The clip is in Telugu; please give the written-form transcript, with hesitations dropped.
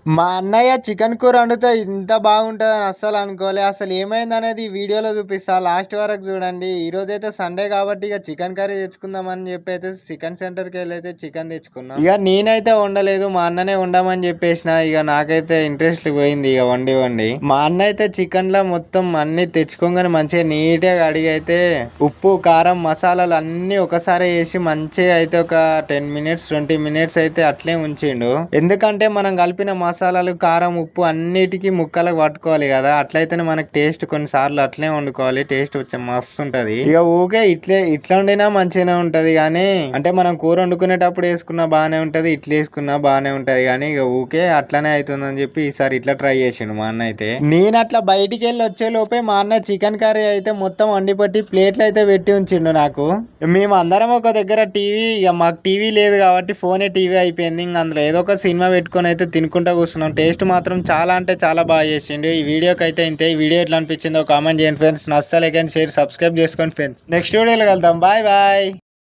మా అన్నయ్య చికెన్ కూర వండితే ఇంత బాగుంటుందని అస్సలు అనుకోలే. అసలు ఏమైందనేది ఈ వీడియోలో చూపిస్తా. లాస్ట్ వరకు చూడండి. ఈరోజైతే సండే కాబట్టి ఇక చికెన్ కర్రీ తెచ్చుకుందామని చెప్పి అయితే చికెన్ సెంటర్కి వెళ్ళి అయితే చికెన్ తెచ్చుకున్నాం. ఇక నేనైతే వండలేదు, మా అన్ననే వండమని చెప్పేసిన. ఇక నాకైతే ఇంట్రెస్ట్ పోయింది ఇక వండి వండి. మా అన్న అయితే చికెన్ లో మొత్తం అన్ని తెచ్చుకోగానే మంచిగా నీట్గా కడిగి అయితే ఉప్పు కారం మసాలాలు అన్ని ఒకసారి వేసి మంచిగా అయితే ఒక 10 మినిట్స్ 20 మినిట్స్ అయితే అట్లే ఉంచిండు. ఎందుకంటే మనం కలిపిన మసాలాలు కారం ఉప్పు అన్నిటికీ ముక్కలకు పట్టుకోవాలి కదా. అట్లయితేనే మనకి టేస్ట్ కొన్నిసార్లు అట్లే వండుకోవాలి, టేస్ట్ వచ్చే మస్తు ఉంటది. ఇక ఊకే ఇట్లా వండినా మంచిగానే ఉంటది, కానీ అంటే మనం కూర వండుకునేటప్పుడు వేసుకున్నా బాగానే ఉంటది, ఇట్లా వేసుకున్నా బాగానే ఉంటది. కానీ ఇక ఊకే అట్లనే అవుతుందని చెప్పి ఈసారి ఇట్లా ట్రై చేసిండు మా అన్న అయితే. నేను అట్లా బయటికి వెళ్ళి వచ్చే లోపే మా అన్న చికెన్ కర్రీ అయితే మొత్తం వండి పట్టి ప్లేట్లు అయితే పెట్టి ఉంచిండు నాకు. మేము అందరం ఒక దగ్గర టీవీ, ఇక మాకు టీవీ లేదు కాబట్టి ఫోనే టీవీ అయిపోయింది. ఇంక అందులో ఏదో ఒక సినిమా పెట్టుకొని అయితే తినుకుంటా కూర్చున్నాం. టేస్ట్ మాత్రం చాలా అంటే చాలా బాగా చేసిండు. ఈ వీడియోకి అయితే ఇంతే. ఈ వీడియో ఎట్లా అనిపించిందో కామెంట్ చేయండి ఫ్రెండ్స్. నచ్చితే లైక్ అండ్ షేర్ సబ్స్క్రైబ్ చేసుకోండి ఫ్రెండ్స్. నెక్స్ట్ వీడియోలో కలుద్దాం. Bye bye.